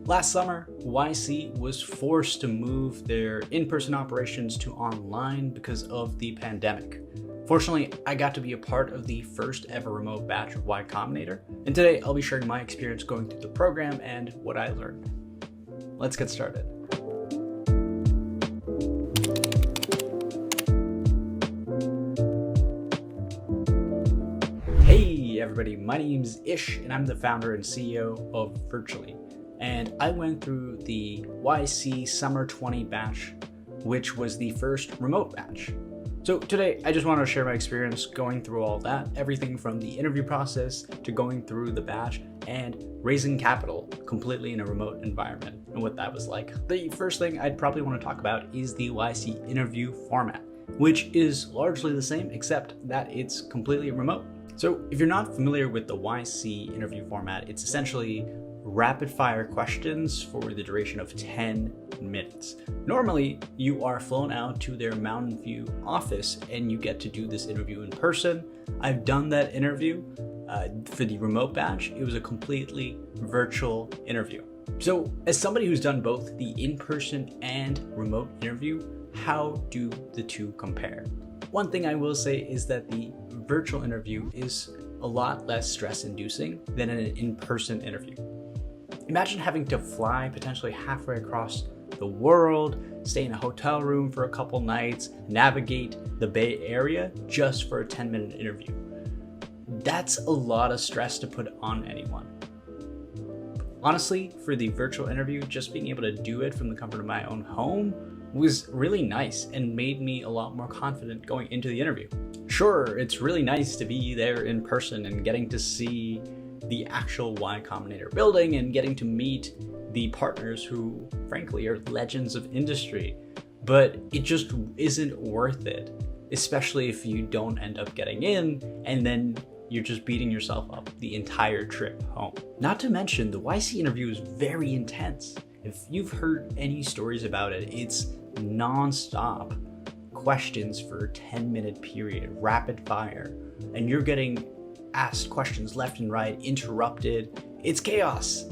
Last summer, YC was forced to move their in-person operations to online because of the pandemic. Fortunately, I got to be a part of the first ever remote batch of y-combinator, and today I'll be sharing my experience going through the program and what I learned. Let's get started. Hey everybody, my name's Ish and I'm the founder and CEO of Virtually. And I went through the YC Summer 20 batch, which was the first remote batch. So today, I just want to share my experience going through all that, everything from the interview process to going through the batch and raising capital completely in a remote environment and what that was like. The first thing I'd probably want to talk about is the YC interview format, which is largely the same except that it's completely remote. So if you're not familiar with the YC interview format, it's essentially rapid fire questions for the duration of 10 minutes. Normally, you are flown out to their Mountain View office and you get to do this interview in person. I've done that interview for the remote batch. It was a completely virtual interview. So as somebody who's done both the in-person and remote interview, how do the two compare? One thing I will say is that the virtual interview is a lot less stress-inducing than an in-person interview. Imagine having to fly potentially halfway across the world, stay in a hotel room for a couple nights, navigate the Bay Area just for a 10-minute interview. That's a lot of stress to put on anyone. Honestly, for the virtual interview, just being able to do it from the comfort of my own home was really nice and made me a lot more confident going into the interview. Sure, it's really nice to be there in person and getting to see the actual y-combinator building and getting to meet the partners who, frankly, are legends of industry, but it just isn't worth it, especially if you don't end up getting in and then you're just beating yourself up the entire trip home. Not to mention, the YC interview is very intense. If you've heard any stories about it, it's non-stop questions for a 10-minute period, rapid fire, and you're getting asked questions left and right, interrupted. It's chaos.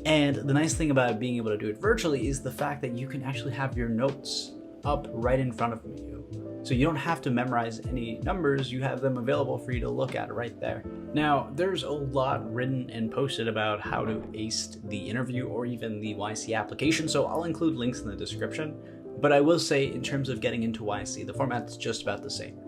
And the nice thing about being able to do it virtually is the fact that you can actually have your notes up right in front of you. So you don't have to memorize any numbers, you have them available for you to look at right there. Now, there's a lot written and posted about how to ace the interview or even the YC application, so I'll include links in the description. But I will say, in terms of getting into YC, the format's just about the same.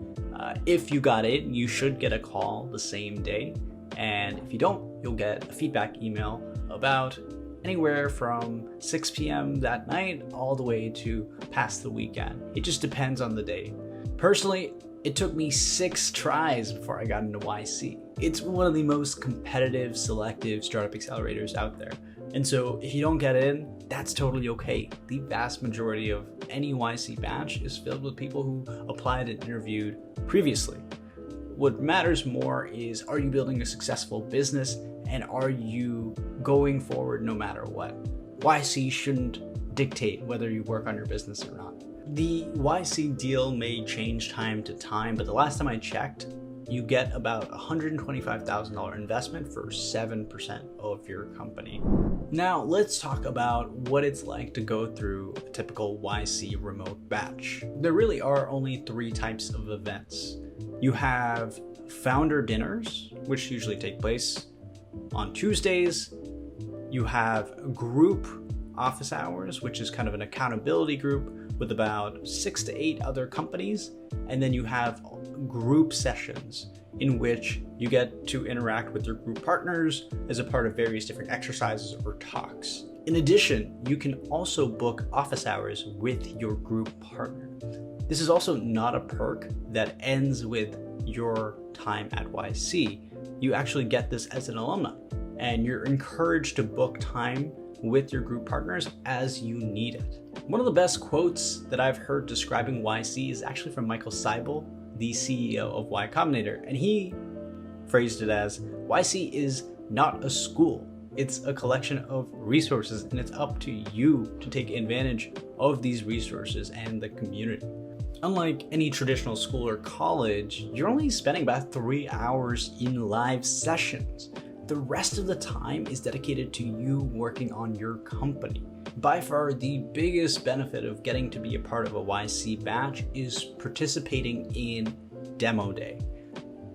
If you got it, you should get a call the same day. And if you don't, you'll get a feedback email about anywhere from 6 p.m. that night all the way to past the weekend. It just depends on the day. Personally, it took me 6 tries before I got into YC. It's one of the most competitive, selective startup accelerators out there. And so if you don't get in, that's totally okay. The vast majority of any YC batch is filled with people who applied and interviewed previously. What matters more is, are you building a successful business and are you going forward no matter what? YC shouldn't dictate whether you work on your business or not. The YC deal may change time to time, but the last time I checked, you get about $125,000 investment for 7% of your company. Now let's talk about what it's like to go through a typical YC remote batch. There really are only 3 types of events. You have founder dinners, which usually take place on Tuesdays. You have group office hours, which is kind of an accountability group with about 6 to 8 other companies. And then you have group sessions in which you get to interact with your group partners as a part of various different exercises or talks. In addition, you can also book office hours with your group partner. This is also not a perk that ends with your time at YC. You actually get this as an alumni, and you're encouraged to book time with your group partners as you need it. One of the best quotes that I've heard describing YC is actually from Michael Seibel, the CEO of y-combinator, and he phrased it as, YC is not a school. It's a collection of resources, and it's up to you to take advantage of these resources and the community. Unlike any traditional school or college, you're only spending about 3 hours in live sessions. The rest of the time is dedicated to you working on your company. By far, the biggest benefit of getting to be a part of a YC batch is participating in Demo Day.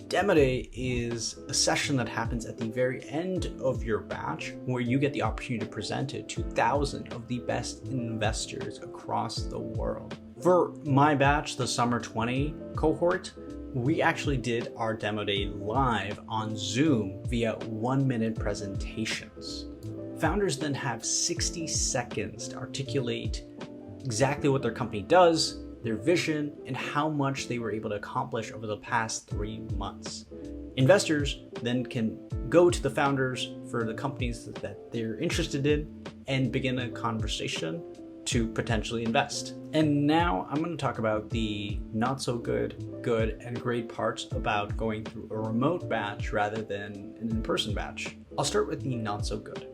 Demo Day is a session that happens at the very end of your batch where you get the opportunity to present it to thousands of the best investors across the world. For my batch, the Summer 20 cohort, we actually did our Demo Day live on Zoom via 1-minute presentations. Founders then have 60 seconds to articulate exactly what their company does, their vision, and how much they were able to accomplish over the past 3 months. Investors then can go to the founders for the companies that they're interested in and begin a conversation to potentially invest. And now I'm going to talk about the not so good, good, and great parts about going through a remote batch rather than an in-person batch. I'll start with the not so good.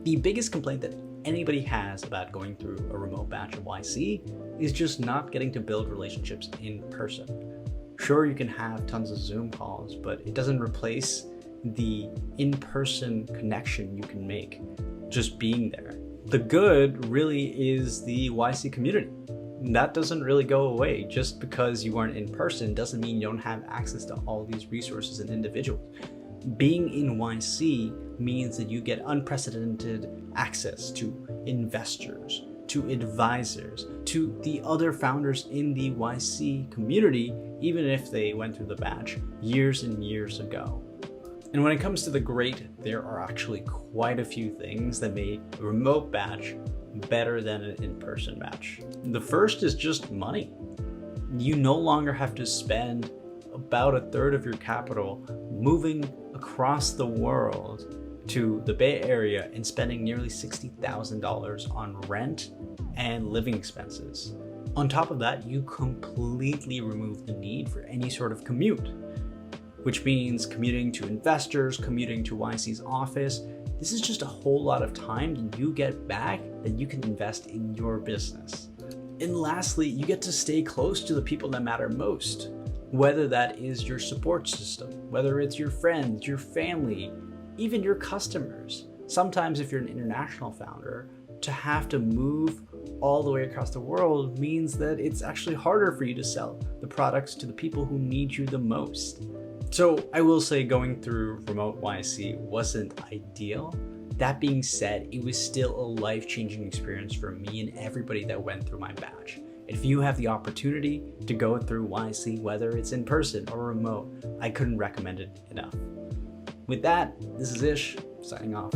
The biggest complaint that anybody has about going through a remote batch of YC is just not getting to build relationships in person. Sure, you can have tons of Zoom calls, but it doesn't replace the in-person connection you can make just being there. The good really is the YC community. That doesn't really go away. Just because you aren't in person doesn't mean you don't have access to all these resources and individuals. Being in YC means that you get unprecedented access to investors, to advisors, to the other founders in the YC community, even if they went through the batch years and years ago. And when it comes to the great, there are actually quite a few things that make a remote batch better than an in-person batch. The first is just money. You no longer have to spend about a third of your capital moving across the world to the Bay Area and spending nearly $60,000 on rent and living expenses. On top of that, you completely remove the need for any sort of commute, which means commuting to investors, commuting to YC's office. This is just a whole lot of time that you get back that you can invest in your business. And lastly, you get to stay close to the people that matter most, whether that is your support system, whether it's your friends, your family, even your customers. Sometimes if you're an international founder, to have to move all the way across the world means that it's actually harder for you to sell the products to the people who need you the most. So I will say going through remote YC wasn't ideal. That being said, it was still a life-changing experience for me and everybody that went through my batch. If you have the opportunity to go through YC, whether it's in person or remote, I couldn't recommend it enough. With that, this is Ish, signing off.